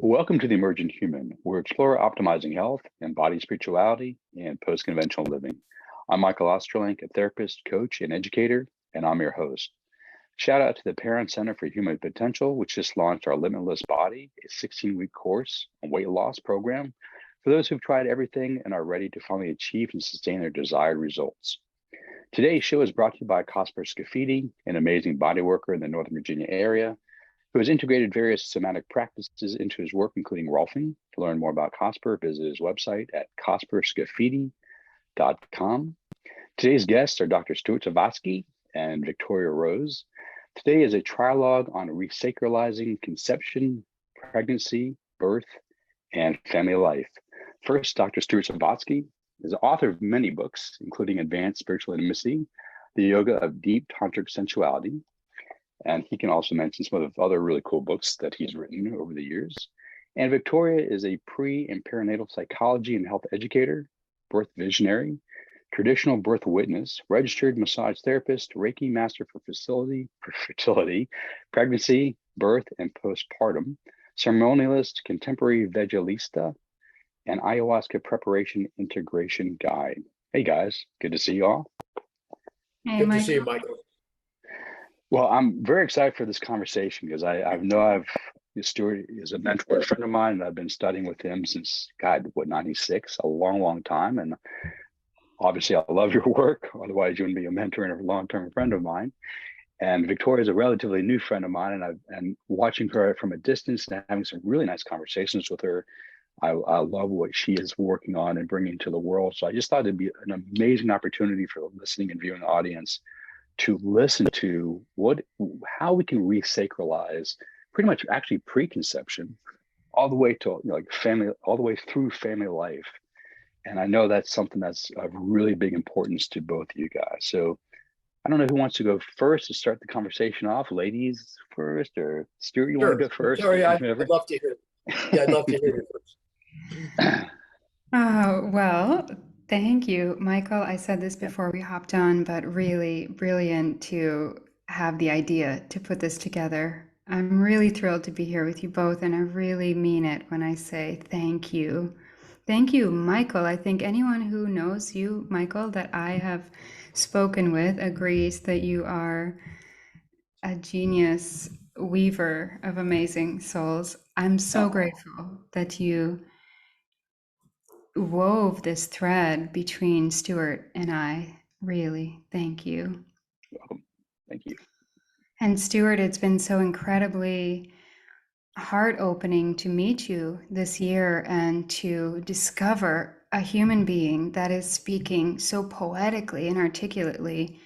Welcome to the Emergent Human, where we explore optimizing health, embodied spirituality, and post-conventional living. I'm Michael Ostrolenk, a therapist, coach, and educator, and I'm your host. Shout out to the Parent Center for Human Potential, which just launched our Limitless Body, a 16-week course and weight loss program for those who've tried everything and are ready to finally achieve and sustain their desired results. Today's show is brought to you by Cosper Scafidi, an amazing body worker in the Northern Virginia area, who has integrated various somatic practices into his work, including Rolfing. To learn more about Cosper, visit his website at cosperscafidi.com. Today's guests are Dr. Stuart Sovatsky and Victoria Rose. Today is a trialogue on re-sacralizing conception, pregnancy, birth, and family life. First, Dr. Stuart Sovatsky is the author of many books, including Advanced Spiritual Intimacy, The Yoga of Deep Tantric Sensuality, and he can also mention some of the other really cool books that he's written over the years. And Victoria is a pre and perinatal psychology and health educator, birth visionary, traditional birth witness, registered massage therapist, Reiki Master for fertility, pregnancy, birth, and postpartum, ceremonialist, contemporary vegetalista, and ayahuasca preparation integration guide. Hey guys, good to see you all. Hey, good to see you, Michael. Well, I'm very excited for this conversation because Stuart is a mentor, a friend of mine, and I've been studying with him since, 96, a long time. And obviously I love your work, otherwise you wouldn't be a mentor and a long-term friend of mine. And Victoria is a relatively new friend of mine, and watching her from a distance and having some really nice conversations with her, I love what she is working on and bringing to the world. So I just thought it'd be an amazing opportunity for the listening and viewing audience to listen to how we can re-sacralize pretty much actually preconception all the way to family, all the way through family life. And I know that's something that's of really big importance to both of you guys. So I don't know who wants to go first to start the conversation off. Ladies first, or Stuart, you want to go first? Sorry, I'd love to hear it. Yeah, I'd love to hear you first. Well, thank you, Michael. I said this before we hopped on, but really brilliant to have the idea to put this together. I'm really thrilled to be here with you both, and I really mean it when I say thank you. Thank you, Michael. I think anyone who knows you, Michael, that I have spoken with agrees that you are a genius weaver of amazing souls. I'm so grateful that you wove this thread between Stuart and I. Really, thank you. Welcome. Thank you. And Stuart, it's been so incredibly heart-opening to meet you this year and to discover a human being that is speaking so poetically and articulately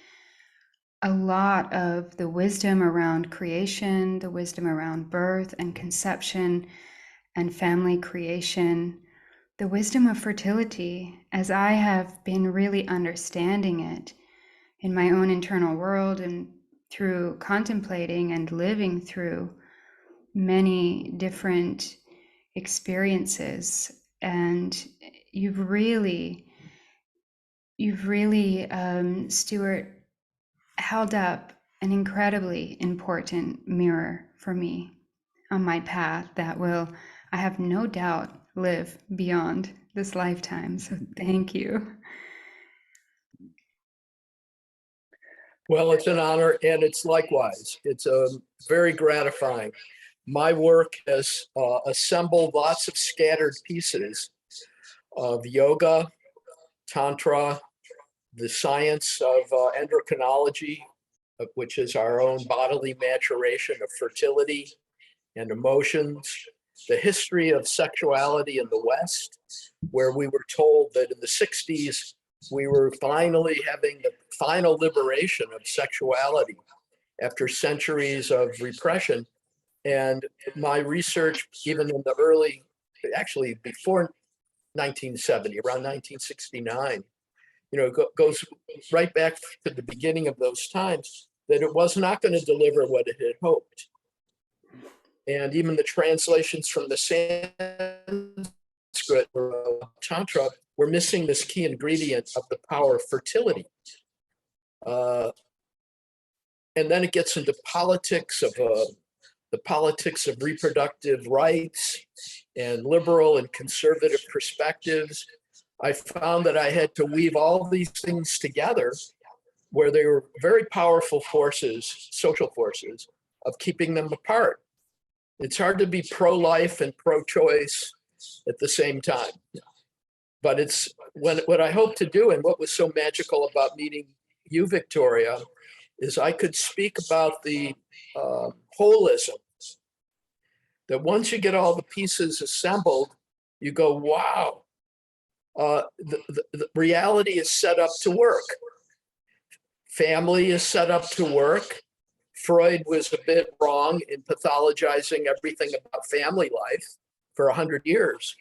a lot of the wisdom around creation, the wisdom around birth and conception and family creation, the wisdom of fertility, as I have been really understanding it in my own internal world and through contemplating and living through many different experiences. And you've really, Stuart, held up an incredibly important mirror for me on my path that will, I have no doubt, live beyond this lifetime. So thank you. Well, it's an honor, and it's likewise. It's very gratifying. My work has assembled lots of scattered pieces of yoga, tantra, the science of endocrinology, which is our own bodily maturation of fertility and emotions, the history of sexuality in the West, where we were told that in the 60s, we were finally having the final liberation of sexuality after centuries of repression. And my research, even in the early, actually before 1970, around 1969, goes right back to the beginning of those times, that it was not going to deliver what it had hoped. And even the translations from the Sanskrit or Tantra were missing this key ingredient of the power of fertility. And then it gets into politics of the the politics of reproductive rights and liberal and conservative perspectives, I found that I had to weave all these things together where they were very powerful forces, social forces, of keeping them apart. It's hard to be pro-life and pro-choice at the same time. But it's what I hope to do, and what was so magical about meeting you, Victoria, is I could speak about the holism. That once you get all the pieces assembled, you go, wow, the reality is set up to work. Family is set up to work. Freud was a bit wrong in pathologizing everything about family life for 100 years.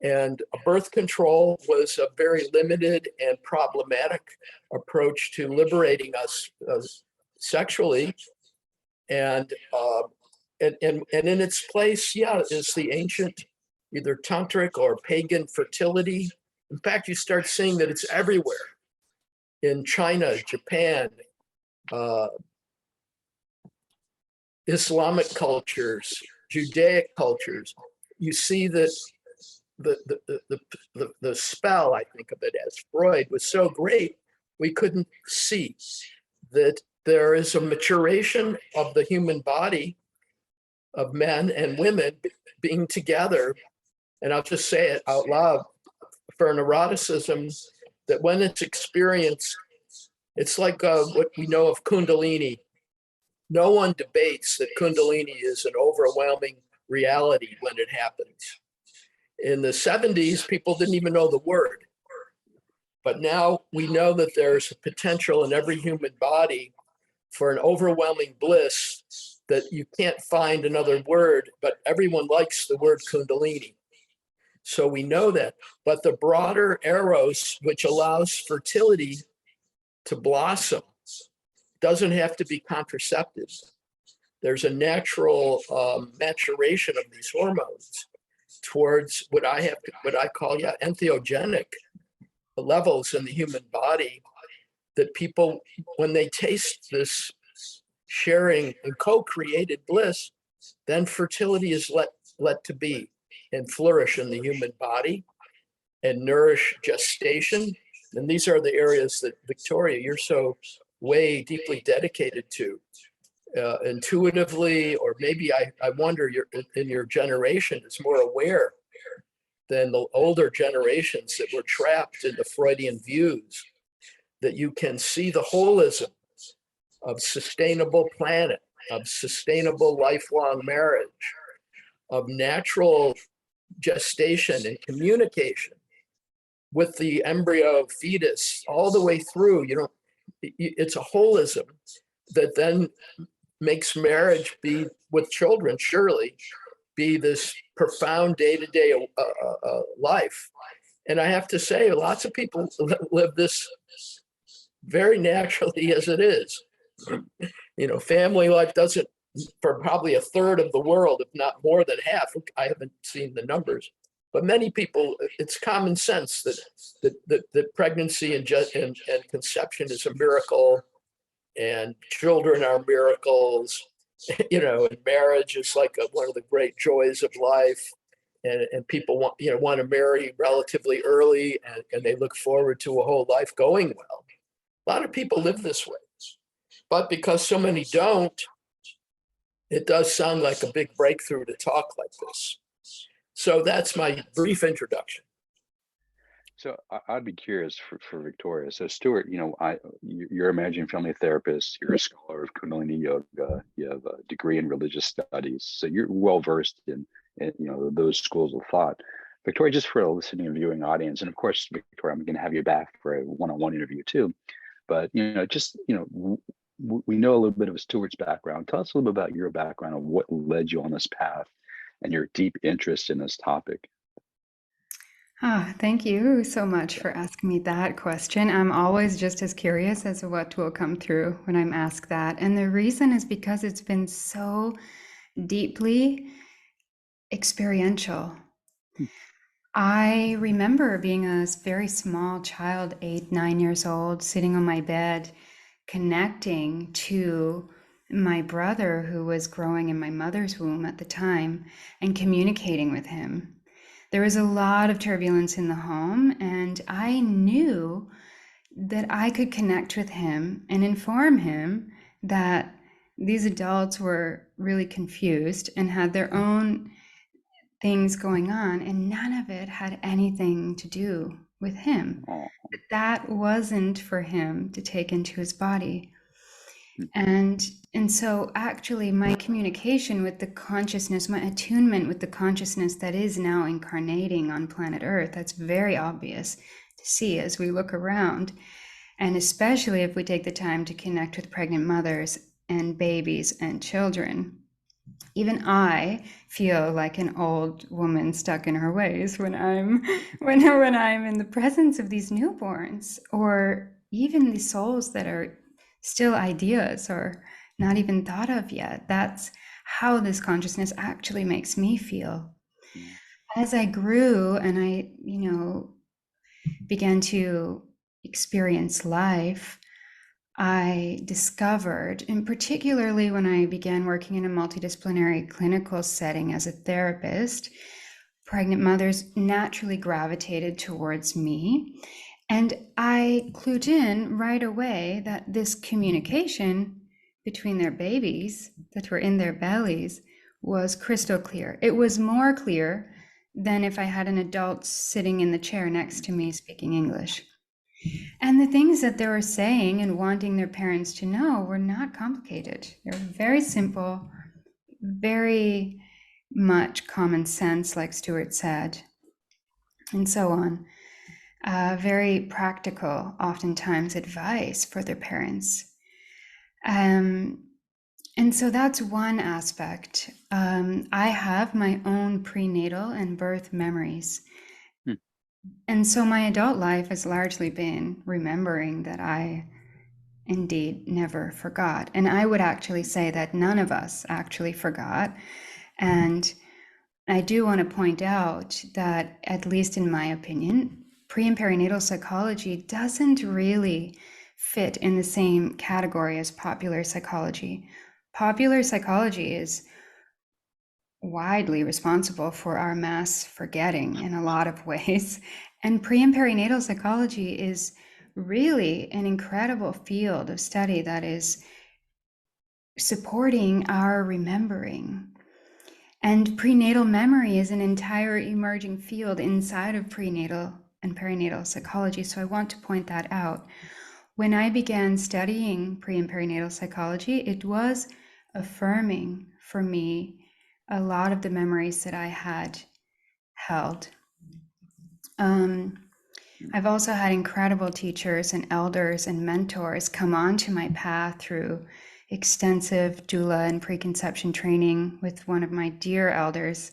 And birth control was a very limited and problematic approach to liberating us sexually. And in its place, yeah, is the ancient, either tantric or pagan fertility. In fact, you start seeing that it's everywhere. In China, Japan, Islamic cultures, Judaic cultures, you see that the spell, I think of it as Freud, was so great, we couldn't see that there is a maturation of the human body, of men and women being together. And I'll just say it out loud, for an eroticism that when it's experienced, it's like what we know of Kundalini. No one debates that Kundalini is an overwhelming reality when it happens. In the 70s, people didn't even know the word. But now we know that there's a potential in every human body for an overwhelming bliss that you can't find another word, but everyone likes the word Kundalini. So we know that. But the broader eros, which allows fertility to blossom, doesn't have to be contraceptive. There's a natural maturation of these hormones towards what I call entheogenic levels in the human body, that people, when they taste this sharing and co-created bliss, then fertility is let to be and flourish in the human body and nourish gestation. And these are the areas that, Victoria, you're so way deeply dedicated to, intuitively, or maybe I wonder in your generation is more aware than the older generations that were trapped in the Freudian views, that you can see the holism of sustainable planet, of sustainable lifelong marriage, of natural gestation and communication with the embryo fetus all the way through. It's a holism that then makes marriage be, with children, surely, be this profound day-to-day life. And I have to say, lots of people live this very naturally as it is. Family life doesn't, for probably a third of the world, if not more than half, I haven't seen the numbers, but many people, it's common sense that pregnancy and conception is a miracle, and children are miracles, and marriage is like one of the great joys of life. And people want to marry relatively early, and they look forward to a whole life going well. A lot of people live this way, but because so many don't, it does sound like a big breakthrough to talk like this. So that's my brief introduction. So I'd be curious for Victoria. So Stuart, you're a marriage family therapist. You're a scholar of Kundalini yoga. You have a degree in religious studies. So you're well versed in those schools of thought. Victoria, just for a listening and viewing audience, and of course, Victoria, I'm going to have you back for a one-on-one interview too. But we know a little bit of Stuart's background. Tell us a little bit about your background and what led you on this path and your deep interest in this topic. Thank you so much for asking me that question. I'm always just as curious as to what will come through when I'm asked that. And the reason is because it's been so deeply experiential. I remember being a very small child, 8, 9 years old, sitting on my bed, connecting to my brother, who was growing in my mother's womb at the time, and communicating with him. There was a lot of turbulence in the home, and I knew that I could connect with him and inform him that these adults were really confused and had their own things going on, and none of it had anything to do with him. Oh, That wasn't for him to take into his body. mm, And so actually my communication with the consciousness, my attunement with the consciousness that is now incarnating on planet Earth, that's very obvious to see as we look around. And especially if we take the time to connect with pregnant mothers and babies and children. Even I feel like an old woman stuck in her ways when I'm in the presence of these newborns, or even the souls that are still ideas or not even thought of yet. That's how this consciousness actually makes me feel. mm, As I grew and I, began to experience life, I discovered, and particularly when I began working in a multidisciplinary clinical setting as a therapist, pregnant mothers naturally gravitated towards me. And I clued in right away that this communication between their babies that were in their bellies was crystal clear. It was more clear than if I had an adult sitting in the chair next to me speaking English. And the things that they were saying and wanting their parents to know were not complicated. They were very simple, very much common sense, like Stuart said, and so on. Very practical, oftentimes, advice for their parents. And so that's one aspect. I have my own prenatal and birth memories. mm, And so my adult life has largely been remembering that I indeed never forgot. And I would actually say that none of us actually forgot. And I do want to point out that, at least in my opinion, pre and perinatal psychology doesn't really fit in the same category as popular psychology. Popular psychology is widely responsible for our mass forgetting in a lot of ways. And pre and perinatal psychology is really an incredible field of study that is supporting our remembering. And prenatal memory is an entire emerging field inside of prenatal and perinatal psychology. So I want to point that out. When I began studying pre and perinatal psychology, it was affirming for me a lot of the memories that I had held. I've also had incredible teachers and elders and mentors come onto my path through extensive doula and preconception training with one of my dear elders,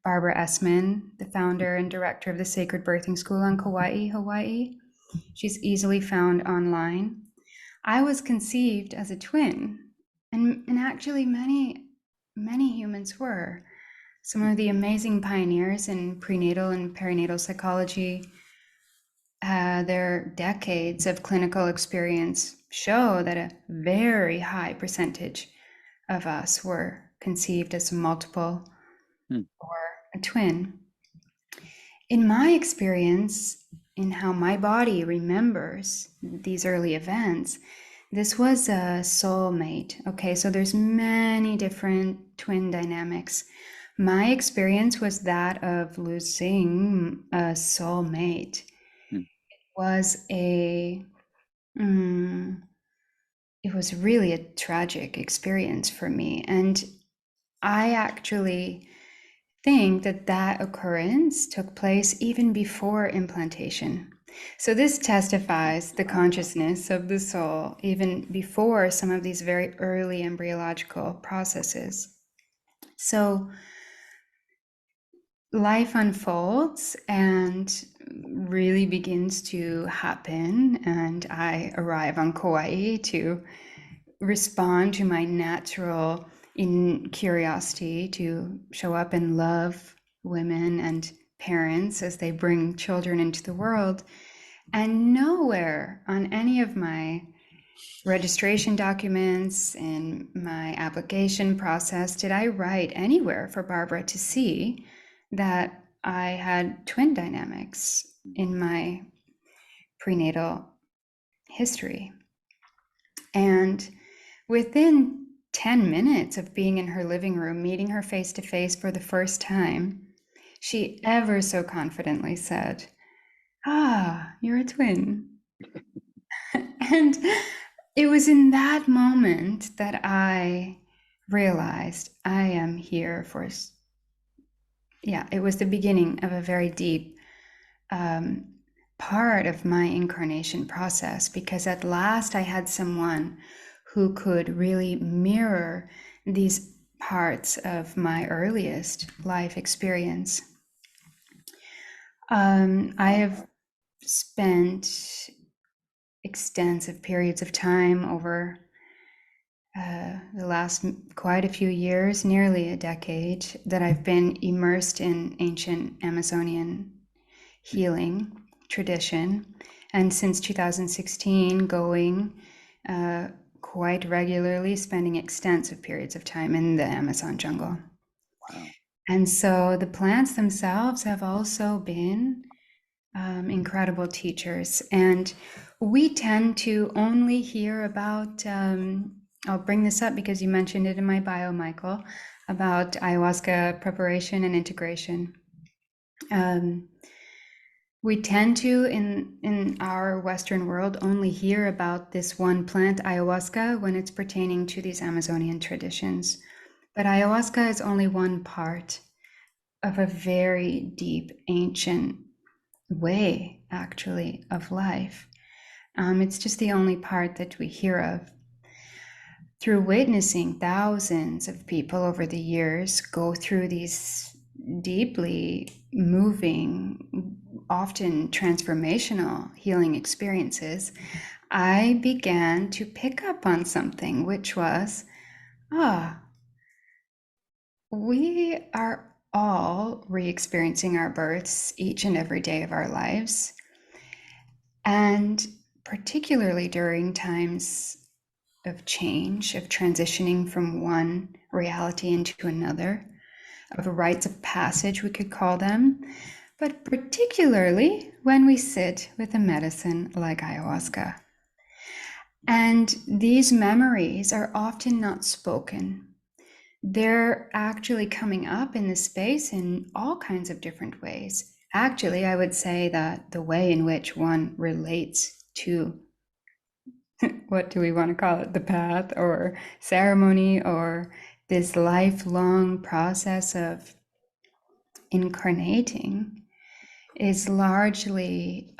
Barbara Essman, the founder and director of the Sacred Birthing School on Kauai, Hawaii. She's easily found online. I was conceived as a twin, and actually many humans were. Some of the amazing pioneers in prenatal and perinatal psychology, their decades of clinical experience show that a very high percentage of us were conceived as a multiple mm, or a twin. In my experience, in how my body remembers these early events, this was a soulmate. Okay, so there's many different twin dynamics. My experience was that of losing a soulmate. mm, Was a it was really a tragic experience for me, and I actually think that that occurrence took place even before implantation. So this testifies the consciousness of the soul even before some of these very early embryological processes. So life unfolds and really begins to happen, and I arrive on Kauai to respond to my natural in curiosity to show up and love women and parents as they bring children into the world. And nowhere on any of my registration documents, in my application process, did I write anywhere for Barbara to see that I had twin dynamics in my prenatal history? And within 10 minutes of being in her living room, meeting her face to face for the first time, she ever so confidently said, "Ah, you're a twin." And it was in that moment that I realized I am here for, yeah, it was the beginning of a very deep part of my incarnation process, because at last I had someone who could really mirror these parts of my earliest life experience. I have spent extensive periods of time over the last quite a few years, nearly a decade, that I've been immersed in ancient Amazonian healing tradition. And since 2016, going quite regularly, spending extensive periods of time in the Amazon jungle. Wow. And so the plants themselves have also been incredible teachers. And we tend to only hear about, I'll bring this up because you mentioned it in my bio, Michael, about ayahuasca preparation and integration. We tend to, in our Western world, only hear about this one plant, ayahuasca, when it's pertaining to these Amazonian traditions. But ayahuasca is only one part of a very deep, ancient way, actually, of life. It's just the only part that we hear of. Through witnessing thousands of people over the years go through these deeply moving, often transformational healing experiences, I began to pick up on something, which was, we are all re-experiencing our births each and every day of our lives. And particularly during times of change, of transitioning from one reality into another, of rites of passage, we could call them, but particularly when we sit with a medicine like ayahuasca. And these memories are often not spoken. They're actually coming up in this space in all kinds of different ways. Actually, I would say that the way in which one relates to what do we want to call it, the path or ceremony, or this lifelong process of incarnating, is largely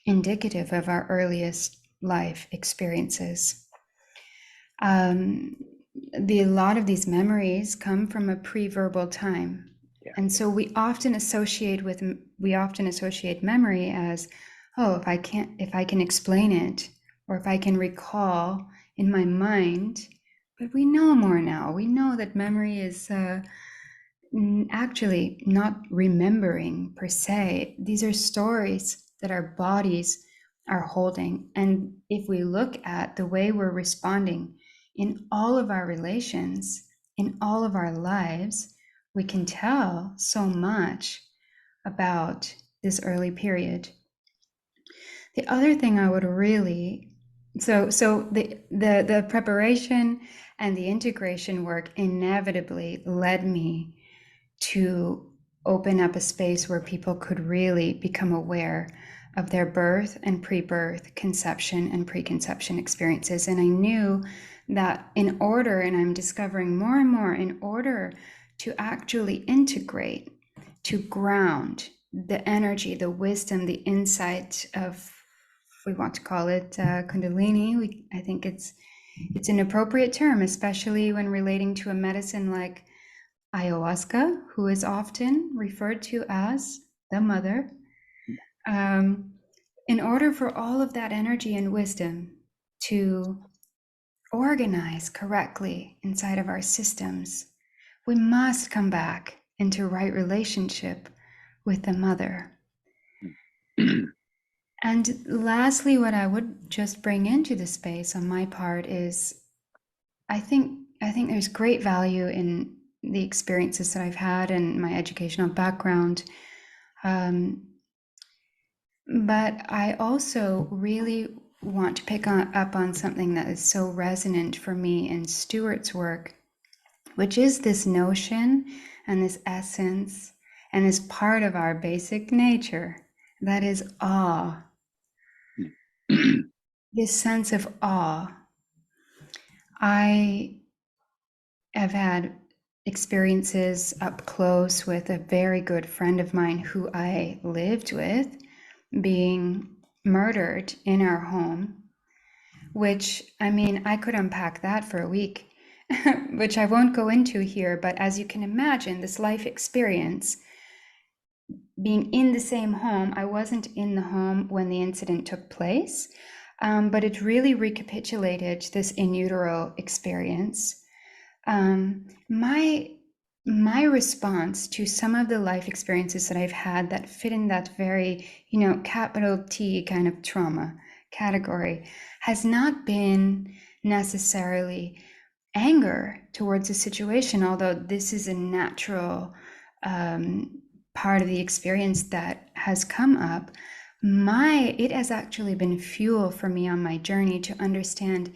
indicative of our earliest life experiences. A lot of these memories come from a pre-verbal time. Yeah. And so we often associate memory as, oh, if I can explain it, or if I can recall in my mind. But we know more now. We know that memory is actually not remembering per se. These are stories that our bodies are holding. And if we look at the way we're responding in all of our relations, in all of our lives, we can tell so much about this early period. The other thing I would really, so the preparation and the integration work inevitably led me to open up a space where people could really become aware of their birth and pre-birth, conception and preconception experiences. And I knew that in order, and I'm discovering more and more, in order to actually integrate, to ground the energy, the wisdom, the insight of, if we want to call it Kundalini, I think it's an appropriate term, especially when relating to a medicine like ayahuasca, who is often referred to as the mother. In order for all of that energy and wisdom to organize correctly inside of our systems, we must come back into right relationship with the mother. And lastly, what I would just bring into the space on my part is I think there's great value in the experiences that I've had and my educational background. But I also really want to up on something that is so resonant for me in Stuart's work, which is this notion and this essence and is part of our basic nature. That is awe. This sense of awe. I have had experiences up close with a very good friend of mine who I lived with being murdered in our home, which, I mean, I could unpack that for a week, which I won't go into here. But as you can imagine, this life experience, being in the same home, I wasn't in the home when the incident took place, but it really recapitulated this in utero experience. My response to some of the life experiences that I've had that fit in that very, capital T kind of trauma category has not been necessarily anger towards a situation, although this is a natural part of the experience that has come up. It has actually been fuel for me on my journey to understand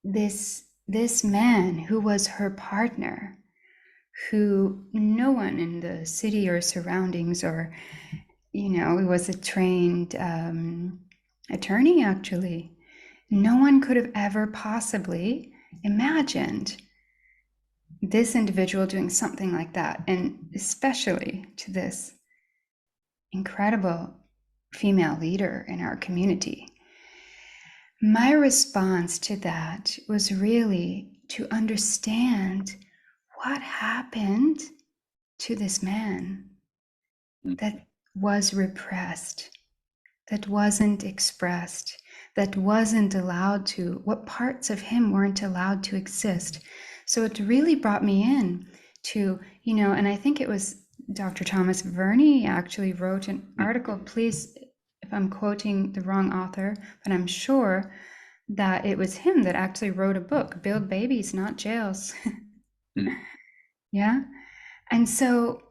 this man who was her partner, who no one in the city or surroundings, or he was a trained attorney, actually. No one could have ever possibly imagined this individual doing something like that, and especially to this incredible female leader in our community. My response to that was really to understand what happened to this man that was repressed, that wasn't expressed, that wasn't allowed to, what parts of him weren't allowed to exist. So it really brought me in to, and I think it was Dr. Thomas Verney actually wrote an article, please, if I'm quoting the wrong author, but I'm sure that it was him that actually wrote a book, Build Babies, Not Jails. Yeah. And so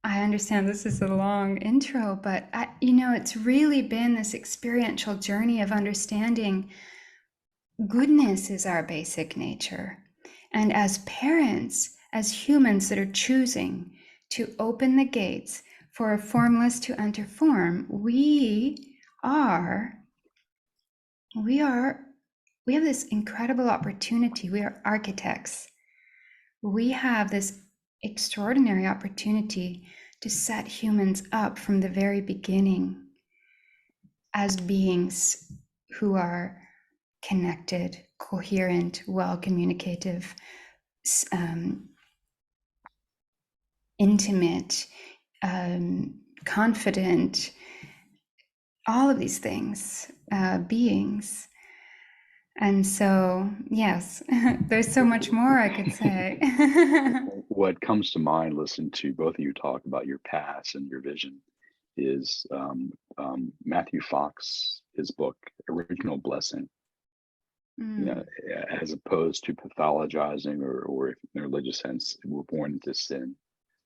I understand this is a long intro, but it's really been this experiential journey of understanding goodness is our basic nature. And as parents, as humans that are choosing to open the gates for a formless to enter form, we have this incredible opportunity. We are architects. We have this extraordinary opportunity to set humans up from the very beginning as beings who are connected, coherent, well communicative, intimate, confident, all of these things, beings. And so, yes, there's so much more I could say. What comes to mind, listening to both of you talk about your past and your vision, is Matthew Fox, his book, Original Blessing. As opposed to pathologizing or in a religious sense, we're born into sin.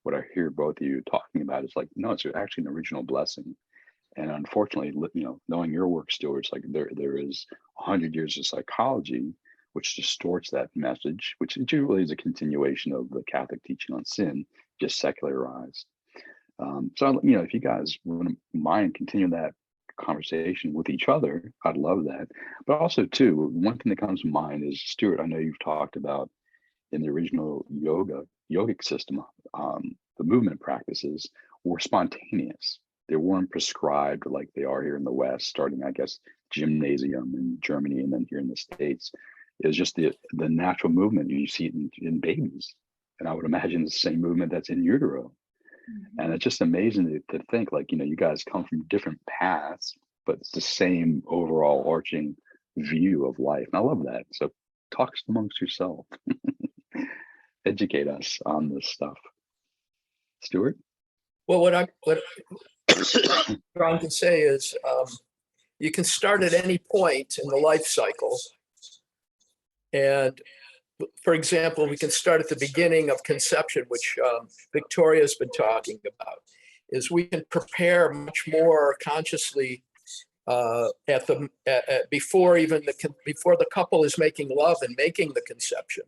What I hear both of you talking about is like, no, it's actually an original blessing. And unfortunately, knowing your work, Stuart, it's like there is 100 years of psychology which distorts that message, which usually is a continuation of the Catholic teaching on sin, just secularized. So, if you guys wouldn't mind continuing that conversation with each other, I'd love that. But also, too, one thing that comes to mind is, Stuart, I know you've talked about in the original yogic system, the movement practices were spontaneous. They weren't prescribed like they are here in the West, starting, I guess, gymnasium in Germany and then here in the States. It was just the natural movement. You see it in babies. And I would imagine it's the same movement that's in utero. And it's just amazing to think, like, you guys come from different paths, but it's the same overall arching view of life. And I love that. So talk amongst yourself. Educate us on this stuff. Stuart? Well, trying to say is you can start at any point in the life cycle. And for example, we can start at the beginning of conception, which Victoria has been talking about, is we can prepare much more consciously before the couple is making love and making the conception.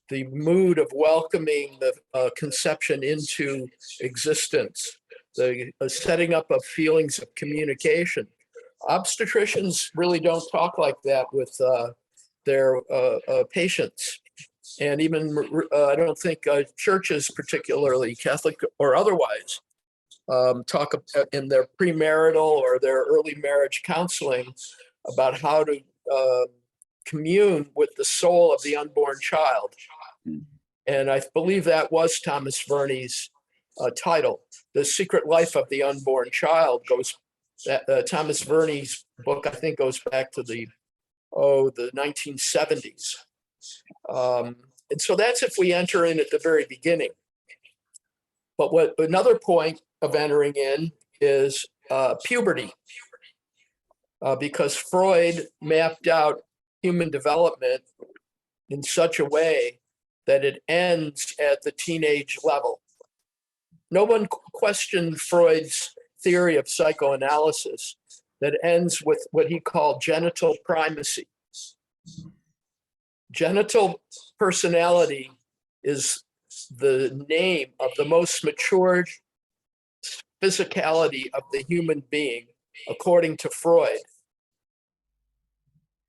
The mood of welcoming the conception into existence, the setting up of feelings of communication. Obstetricians really don't talk like that with their patients. And even I don't think churches, particularly Catholic or otherwise, talk in their premarital or their early marriage counseling about how to commune with the soul of the unborn child. And I believe that was Thomas Verney's title. The Secret Life of the Unborn Child goes, Thomas Verney's book, I think, goes back to the 1970s. And so that's if we enter in at the very beginning. But what another point of entering in is puberty, because Freud mapped out human development in such a way that it ends at the teenage level. No one questioned Freud's theory of psychoanalysis that ends with what he called genital primacy. Genital personality is the name of the most matured physicality of the human being, according to Freud.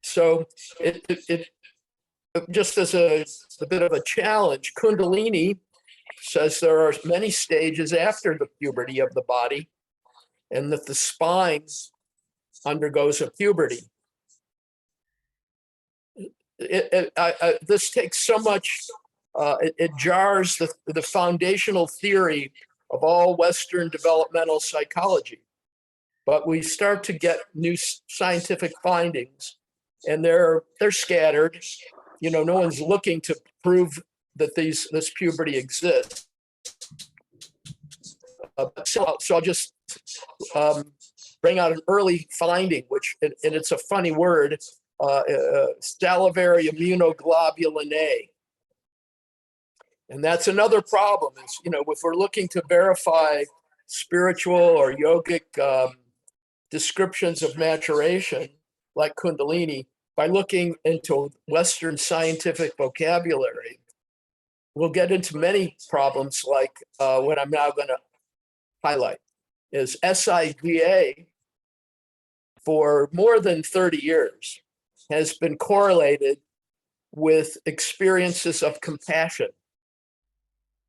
So it just as a bit of a challenge, Kundalini says there are many stages after the puberty of the body, and that the spine undergoes a puberty. This takes so much, it jars the foundational theory of all Western developmental psychology. But we start to get new scientific findings, and they're scattered. You know, no one's looking to prove that this puberty exists. So I'll just bring out an early finding, which, and it's a funny word, salivary immunoglobulin A. And that's another problem is, you know, if we're looking to verify spiritual or yogic descriptions of maturation, like Kundalini, by looking into Western scientific vocabulary, we'll get into many problems like what I'm now going to highlight is SIGA for more than 30 years has been correlated with experiences of compassion.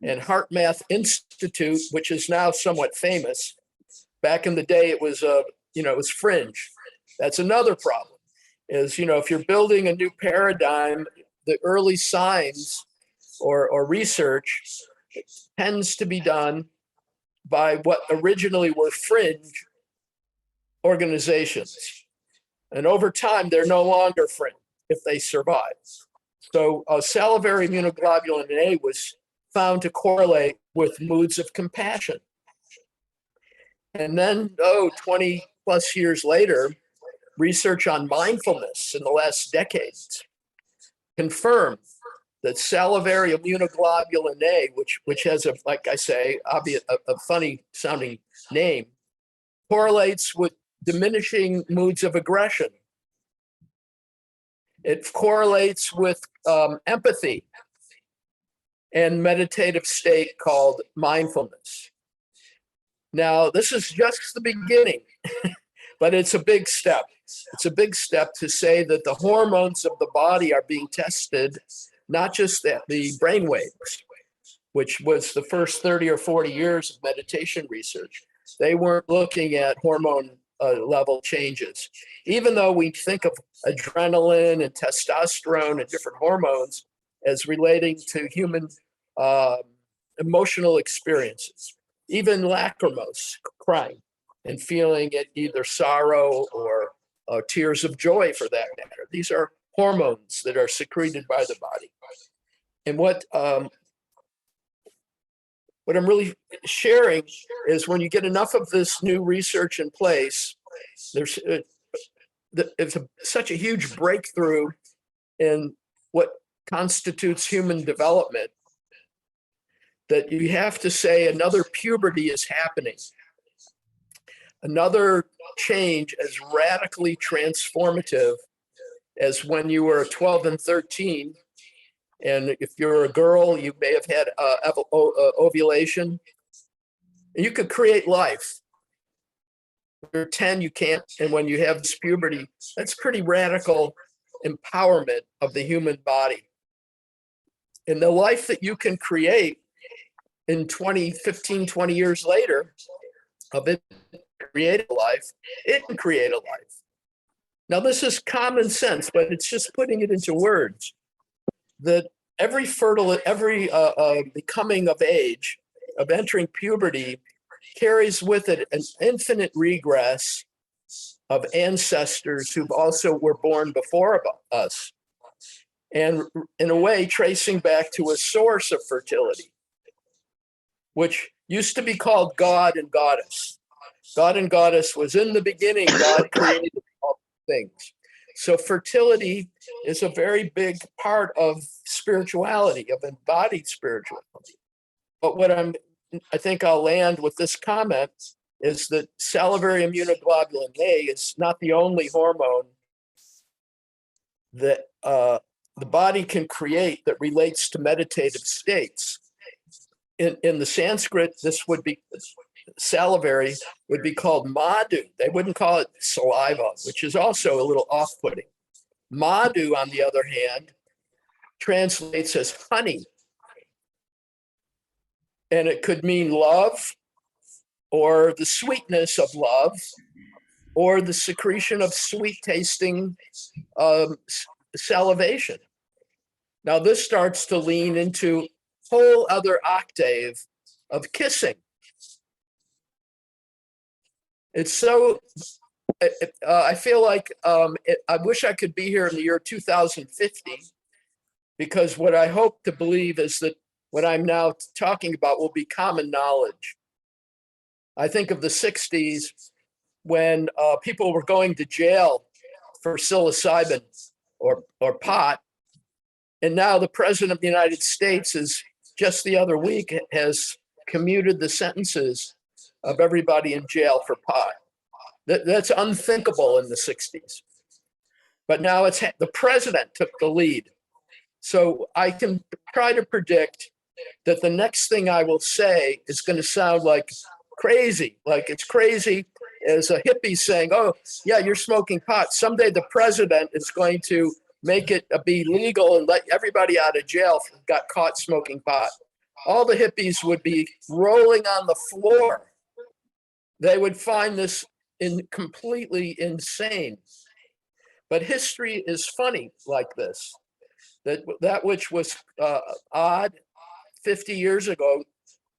And HeartMath Institute, which is now somewhat famous, back in the day it was it was fringe. That's another problem. Is, you know, if you're building a new paradigm, the early signs or research tends to be done by what originally were fringe organizations. And over time, they're no longer fringe if they survive. So salivary immunoglobulin A was found to correlate with moods of compassion. And then, 20 plus years later, research on mindfulness in the last decades confirmed that salivary immunoglobulin A, which has like I say, a funny sounding name, correlates with diminishing moods of aggression. It correlates with empathy and meditative state called mindfulness. Now, this is just the beginning, but it's a big step. It's a big step to say that the hormones of the body are being tested, not just the brain waves, which was the first 30 or 40 years of meditation research. They weren't looking at hormone level changes. Even though we think of adrenaline and testosterone and different hormones as relating to human emotional experiences, even lachrymose, crying, and feeling it either sorrow or tears of joy for that matter. These are hormones that are secreted by the body. And what what I'm really sharing is when you get enough of this new research in place, there's such a huge breakthrough in what constitutes human development that you have to say another puberty is happening. Another change as radically transformative as when you were 12 and 13. And if you're a girl, you may have had ovulation. And you could create life. When you're 10, you can't. And when you have this puberty, that's pretty radical empowerment of the human body. And the life that you can create in 15, 20 years later of it create a life, it can create a life. Now, this is common sense, but it's just putting it into words that every becoming of age, of entering puberty, carries with it an infinite regress of ancestors who also were born before us. And in a way, tracing back to a source of fertility, which used to be called God and Goddess. God and Goddess was in the beginning, God created all things. So fertility is a very big part of spirituality, of embodied spirituality. But what I think I'll land with this comment is that salivary immunoglobulin A is not the only hormone that the body can create that relates to meditative states. In the Sanskrit, this would be salivary would be called madhu. They wouldn't call it saliva, which is also a little off-putting. Madhu, on the other hand, translates as honey. And it could mean love, or the sweetness of love, or the secretion of sweet-tasting salivation. Now, this starts to lean into a whole other octave of kissing. It's so, I feel like I wish I could be here in the year 2050, because what I hope to believe is that what I'm now talking about will be common knowledge. I think of the 60s when people were going to jail for psilocybin or pot. And now the president of the United States is just the other week has commuted the sentences of everybody in jail for pot. That's unthinkable in the 60s. But now it's the president took the lead. So I can try to predict that the next thing I will say is going to sound like crazy, like it's crazy as a hippie saying, oh, yeah, you're smoking pot. Someday the president is going to make it be legal and let everybody out of jail who got caught smoking pot. All the hippies would be rolling on the floor. They would find this completely insane. But history is funny like this. That which was odd 50 years ago,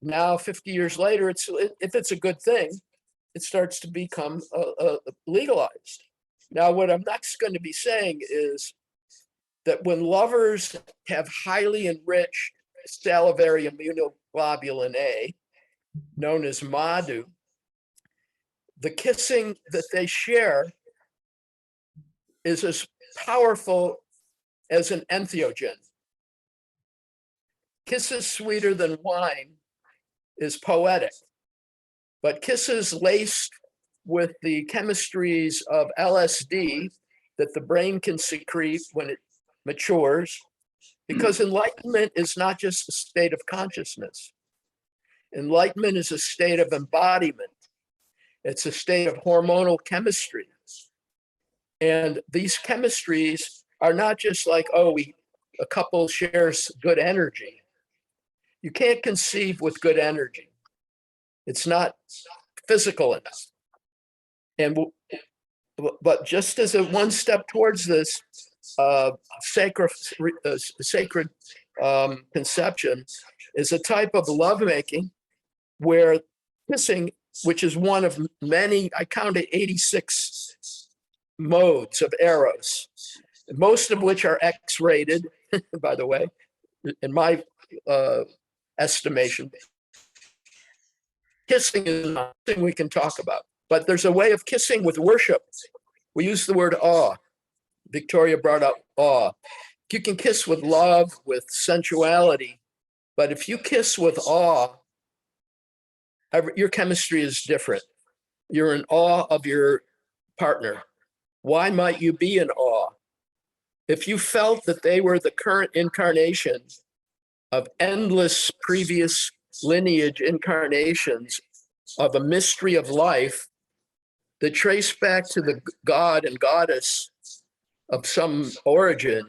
now 50 years later, if it's a good thing, it starts to become legalized. Now, what I'm next going to be saying is that when lovers have highly enriched salivary immunoglobulin A, known as madhu, the kissing that they share is as powerful as an entheogen. Kisses sweeter than wine is poetic, but kisses laced with the chemistries of LSD that the brain can secrete when it matures, because enlightenment is not just a state of consciousness. Enlightenment is a state of embodiment. It's a state of hormonal chemistry. And these chemistries are not just like, oh, a couple shares good energy. You can't conceive with good energy. It's not physical enough. But just as a one step towards this sacred conception is a type of lovemaking where kissing, which is one of many, I counted 86 modes of eros, most of which are X-rated, by the way, in my estimation. Kissing is not something we can talk about, but there's a way of kissing with worship. We use the word awe. Victoria brought up awe. You can kiss with love, with sensuality, but if you kiss with awe, your chemistry is different. You're in awe of your partner. Why might you be in awe? If you felt that they were the current incarnation of endless previous lineage incarnations of a mystery of life that trace back to the god and goddess of some origin,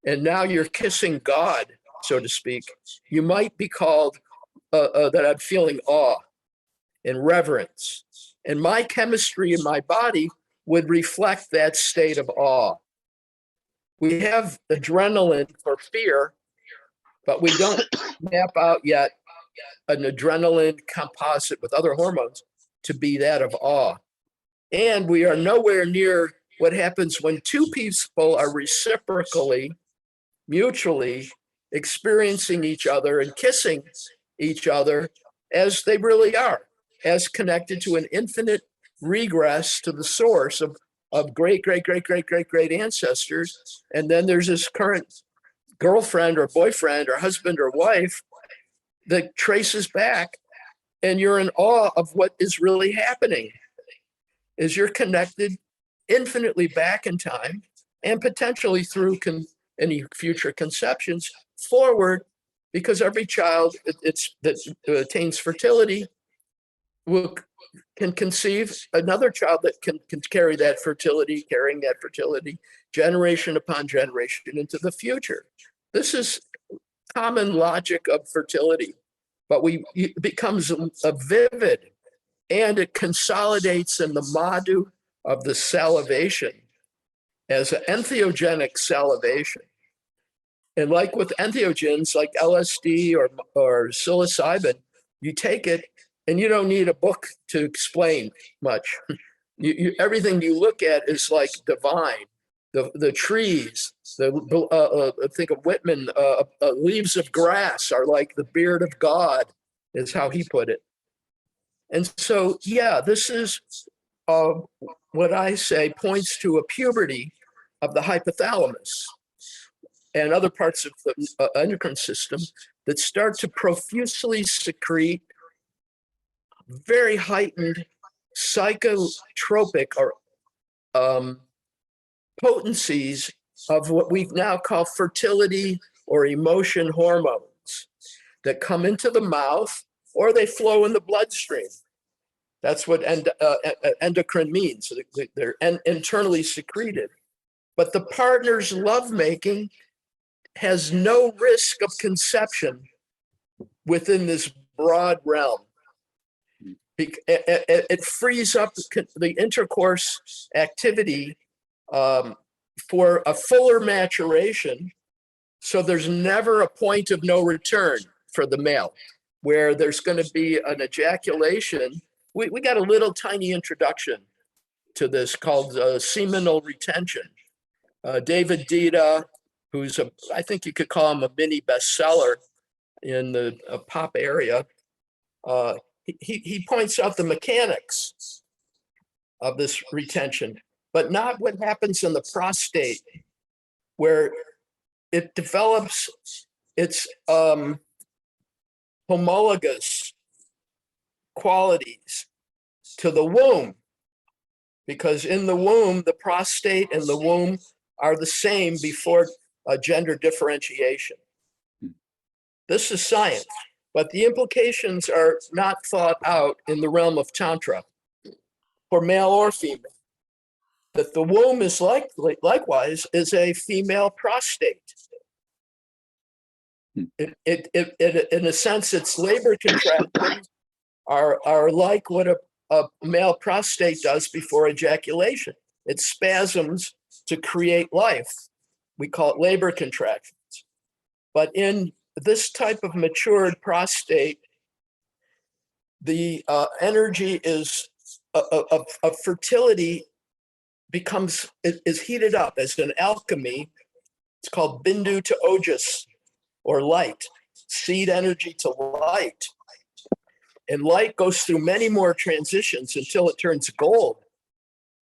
and now you're kissing God, so to speak, you might be called that I'm feeling awe and reverence. And my chemistry in my body would reflect that state of awe. We have adrenaline for fear, but we don't map out yet an adrenaline composite with other hormones to be that of awe. And we are nowhere near what happens when two people are reciprocally, mutually experiencing each other and kissing each other as they really are, as connected to an infinite regress to the source of great, great, great, great, great, great ancestors. And then there's this current girlfriend or boyfriend or husband or wife that traces back, and you're in awe of what is really happening. Is you're connected infinitely back in time and potentially through any future conceptions forward, because every child that attains fertility can conceive another child that can carry that fertility, carrying that fertility generation upon generation into the future. This is common logic of fertility, but it becomes a vivid, and it consolidates in the madhu of the salivation as an entheogenic salivation. And like with entheogens, like LSD or psilocybin, you take it and you don't need a book to explain much. Everything you look at is like divine. The trees, think of Whitman, leaves of grass are like the beard of God, is how he put it. And so, yeah, this is what I say points to a puberty of the hypothalamus and other parts of the endocrine system that start to profusely secrete very heightened psychotropic or potencies of what we now call fertility or emotion hormones that come into the mouth or they flow in the bloodstream. That's what endocrine means. They're internally secreted. But the partner's lovemaking has no risk of conception within this broad realm. It frees up the intercourse activity for a fuller maturation. So there's never a point of no return for the male, where there's going to be an ejaculation. We got a little tiny introduction to this called seminal retention. David Dita, who's I think you could call him a mini bestseller in the pop area, he points out the mechanics of this retention, but not what happens in the prostate, where it develops its homologous qualities to the womb, because in the womb, the prostate and the womb are the same before gender differentiation. This is science, but the implications are not thought out in the realm of Tantra for male or female. That the womb is likewise is a female prostate. It in a sense, its labor contractions are like what a male prostate does before ejaculation. It spasms to create life. We call it labor contractions. But in this type of matured prostate, the energy of fertility is heated up as an alchemy. It's called bindu to ojas, or light, seed energy to light. And light goes through many more transitions until it turns gold.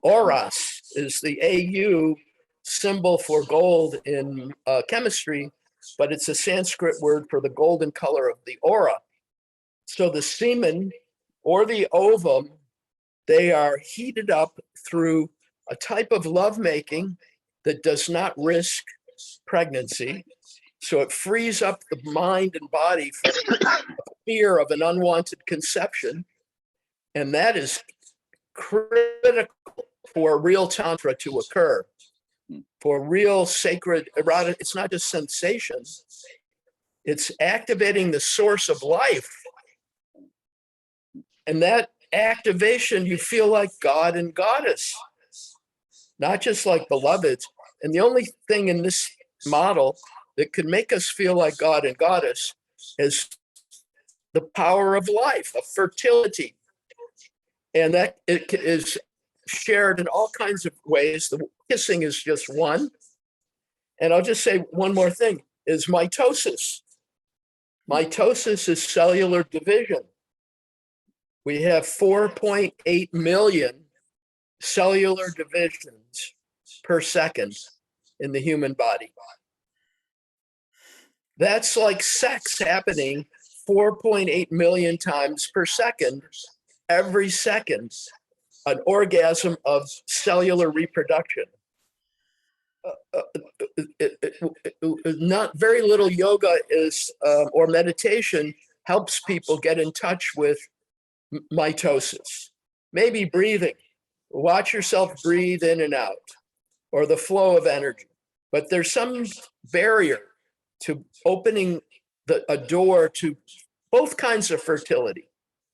Oras is the AU symbol for gold in chemistry, but it's a Sanskrit word for the golden color of the aura. So the semen or the ovum, they are heated up through a type of lovemaking that does not risk pregnancy. So it frees up the mind and body from fear of an unwanted conception. And that is critical for real tantra to occur, for real sacred erotic. It's not just sensations, it's activating the source of life. And that activation, you feel like God and goddess, not just like beloveds. And the only thing in this model that could make us feel like God and goddess is the power of life, of fertility. And that it is shared in all kinds of ways. The kissing is just one. And I'll just say one more thing, is mitosis. Mitosis is cellular division. We have 4.8 million cellular divisions per second in the human body. That's like sex happening 4.8 million times per second, every second, an orgasm of cellular reproduction. Not very little yoga is, or meditation helps people get in touch with mitosis. Maybe breathing. Watch yourself breathe in and out, or the flow of energy. But there's some barrier to opening a door to both kinds of fertility.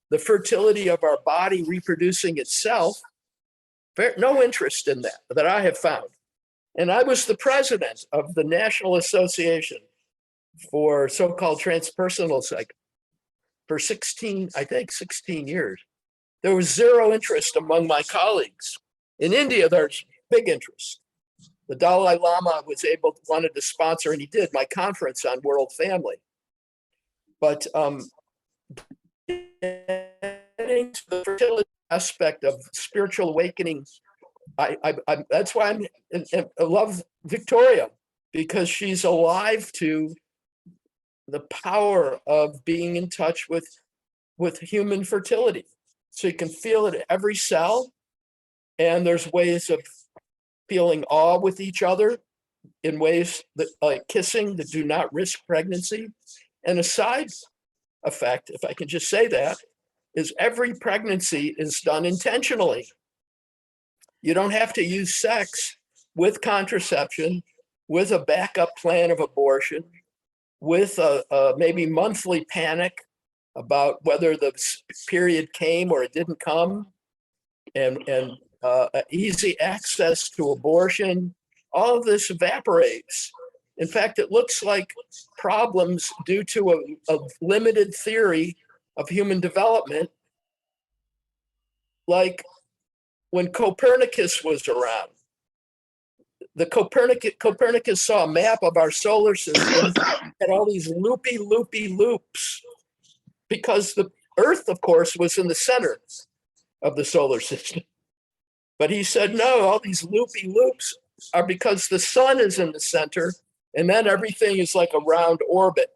The fertility of our body reproducing itself, no interest in that I have found. And I was the president of the National Association for so-called transpersonal psych for 16 years. There was zero interest among my colleagues. In India, there's big interest. The Dalai Lama wanted to sponsor, and he did, my conference on world family. But getting to the fertility aspect of spiritual awakening, that's why I love Victoria, because she's alive to the power of being in touch with human fertility. So you can feel it at every cell, and there's ways of feeling awe with each other in ways that, like kissing, that do not risk pregnancy. And a side effect, if I can just say that, is every pregnancy is done intentionally. You don't have to use sex with contraception, with a backup plan of abortion, with a maybe monthly panic about whether the period came or it didn't come, and easy access to abortion. All of this evaporates. In fact, it looks like problems due to a limited theory of human development, like when Copernicus was around. Copernicus saw a map of our solar system and all these loopy loops, because the Earth, of course, was in the center of the solar system. But he said, no, all these loopy loops are because the sun is in the center, and then everything is like a round orbit.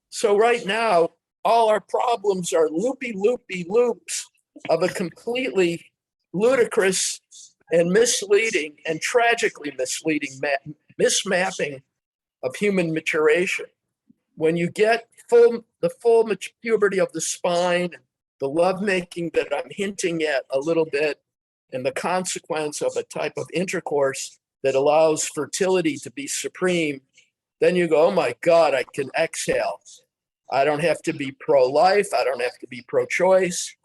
So right now, all our problems are loopy loops of a completely ludicrous and misleading and tragically misleading mismapping of human maturation. When you get the full puberty of the spine, the lovemaking that I'm hinting at a little bit, and the consequence of a type of intercourse that allows fertility to be supreme, then you go, oh my God, I can exhale. I don't have to be pro-life. I don't have to be pro-choice.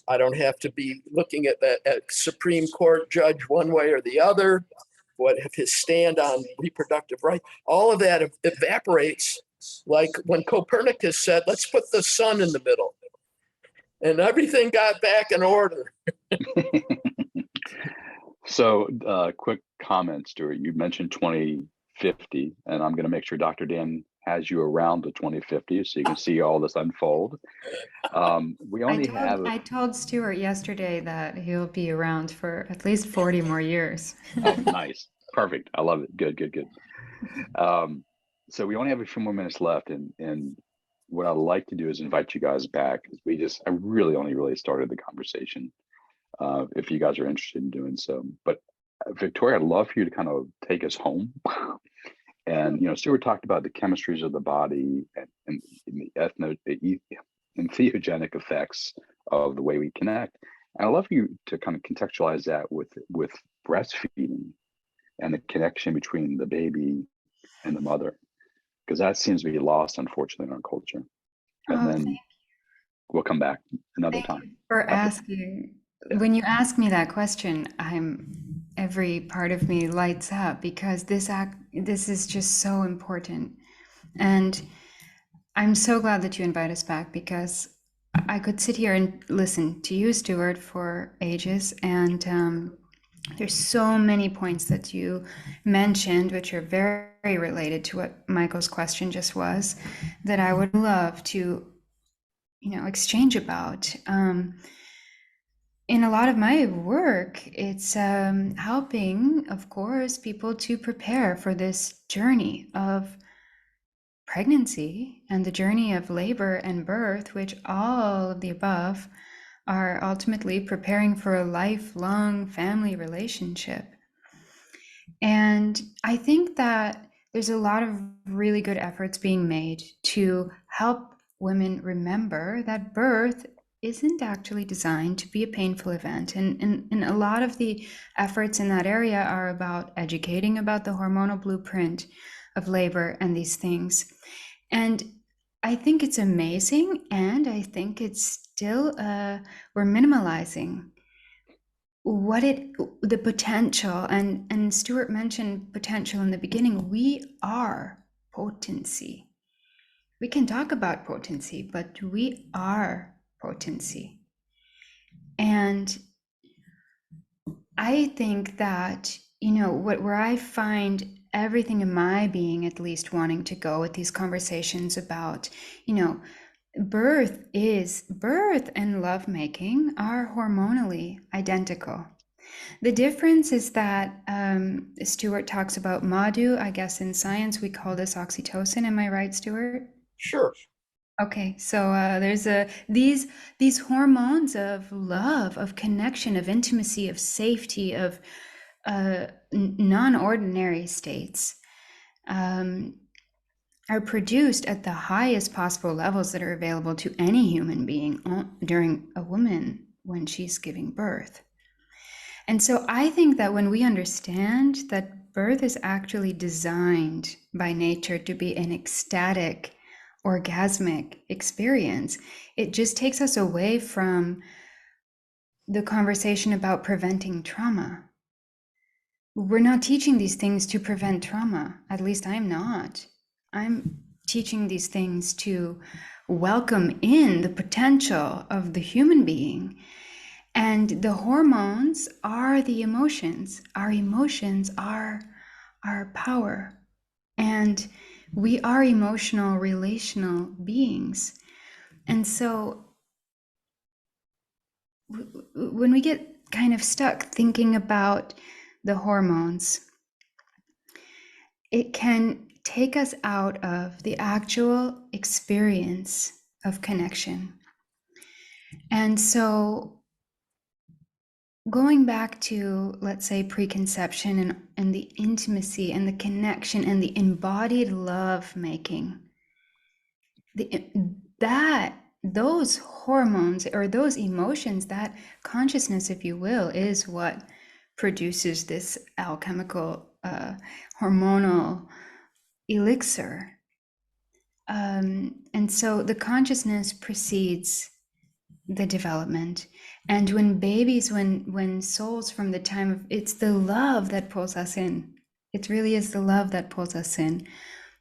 I don't have to be looking at the Supreme Court judge one way or the other, what if his stand on reproductive rights. All of that evaporates, like when Copernicus said, let's put the sun in the middle. And everything got back in order. So quick comment, Stuart. You mentioned 2050, and I'm going to make sure Dr. Dan has you around the 2050, so you can see all this unfold. We only have I told Stuart yesterday that he'll be around for at least 40 more years. oh, nice, perfect. I love it. Good, good, good. So we only have a few more minutes left, and what I'd like to do is invite you guys back. I really only started the conversation. If you guys are interested in doing so, but Victoria, I'd love for you to kind of take us home. And Stuart talked about the chemistries of the body and the entheogenic effects of the way we connect. And I'd love for you to kind of contextualize that with breastfeeding and the connection between the baby and the mother, because that seems to be lost, unfortunately, in our culture. And then we'll come back another Thank time. you for asking. When you ask me that question, every part of me lights up, because this is just so important. And I'm so glad that you invite us back, because I could sit here and listen to you, Stuart, for ages. And there's so many points that you mentioned, which are very related to what Michael's question just was, that I would love to, exchange about. In a lot of my work, it's helping, of course, people to prepare for this journey of pregnancy and the journey of labor and birth, which all of the above are ultimately preparing for a lifelong family relationship. And I think that there's a lot of really good efforts being made to help women remember that birth isn't actually designed to be a painful event. And a lot of the efforts in that area are about educating about the hormonal blueprint of labor and these things. And I think it's amazing, and I think it's still, we're minimalizing the potential. And Stuart mentioned potential in the beginning. We are potency. We can talk about potency, but we are potency. And I think that, where I find everything in my being, at least, wanting to go with these conversations about, birth and lovemaking are hormonally identical. The difference is that Stuart talks about Madhu. I guess in science we call this oxytocin. Am I right, Stuart? Sure. Okay, so there's these hormones of love, of connection, of intimacy, of safety, of non-ordinary states, are produced at the highest possible levels that are available to any human being during a woman when she's giving birth. And so I think that when we understand that birth is actually designed by nature to be an ecstatic, orgasmic experience, it just takes us away from the conversation about preventing trauma. We're not teaching these things to prevent trauma. At least I'm not. I'm teaching these things to welcome in the potential of the human being. And the hormones are the emotions. Our emotions are our power. And we are emotional, relational beings. And so when we get kind of stuck thinking about the hormones, it can take us out of the actual experience of connection. And so going back to, let's say, preconception and the intimacy and the connection and the embodied love making, those hormones or those emotions, that consciousness, if you will, is what produces this alchemical hormonal elixir. And so the consciousness precedes the development. And when souls, from the time of, it's the love that pulls us in. It really is the love that pulls us in.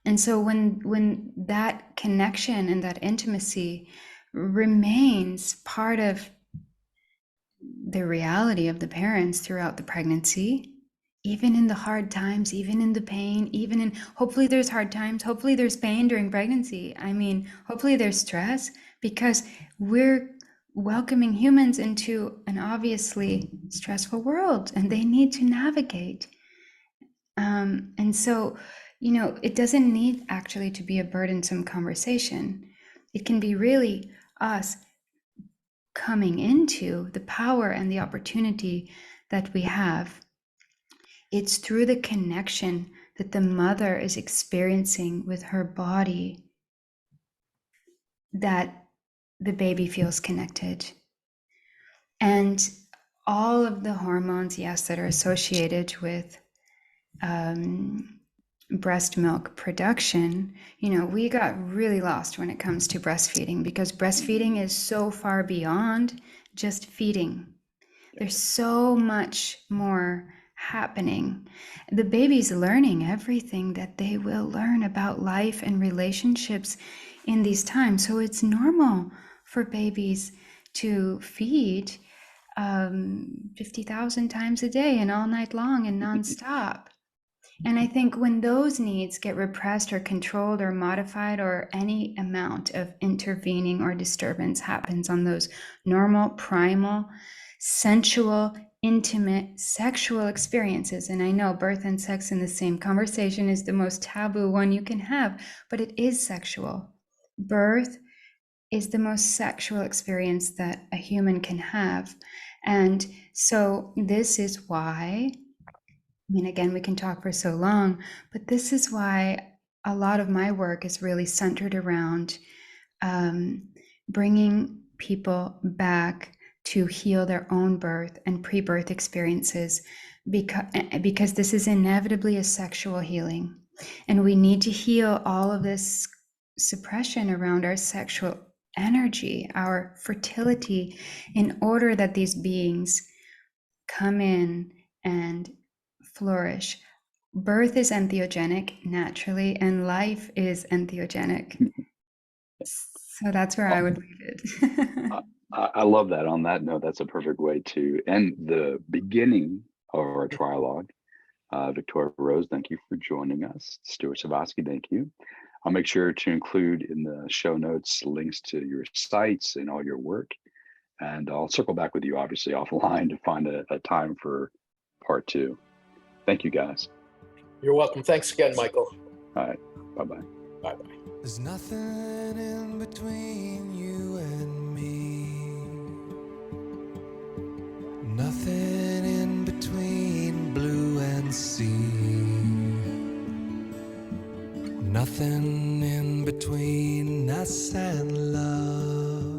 And so when that connection and that intimacy remains part of the reality of the parents throughout the pregnancy, even in the hard times, even in the pain, even in, hopefully there's hard times, hopefully there's pain during pregnancy. I mean, hopefully there's stress, because we're welcoming humans into an obviously stressful world and they need to navigate. And so, it doesn't need actually to be a burdensome conversation. It can be really us coming into the power and the opportunity that we have. It's through the connection that the mother is experiencing with her body that the baby feels connected. And all of the hormones, yes, that are associated with breast milk production, we got really lost when it comes to breastfeeding, because breastfeeding is so far beyond just feeding. There's so much more happening. The baby's learning everything that they will learn about life and relationships in these times. So it's normal for babies to feed 50,000 times a day and all night long and nonstop. And I think when those needs get repressed or controlled or modified, or any amount of intervening or disturbance happens on those normal, primal, sensual, intimate, sexual experiences. And I know birth and sex in the same conversation is the most taboo one you can have, but it is sexual. Birth is the most sexual experience that a human can have. And so this is why, again, we can talk for so long, but this is why a lot of my work is really centered around bringing people back to heal their own birth and pre-birth experiences, because this is inevitably a sexual healing. And we need to heal all of this suppression around our sexual energy, our fertility, in order that these beings come in and flourish. Birth is entheogenic naturally, and life is entheogenic. So that's where I would leave it. I love that. On that note, that's a perfect way to end the beginning of our trialogue. Victoria Rose, thank you for joining us. Stuart Sovatsky, thank you. I'll make sure to include in the show notes links to your sites and all your work. And I'll circle back with you, obviously, offline to find a time for part 2. Thank you, guys. You're welcome. Thanks again, Michael. All right. Bye-bye. Bye-bye. There's nothing in between you and me. Nothing in between blue and sea. Nothing in between us and love.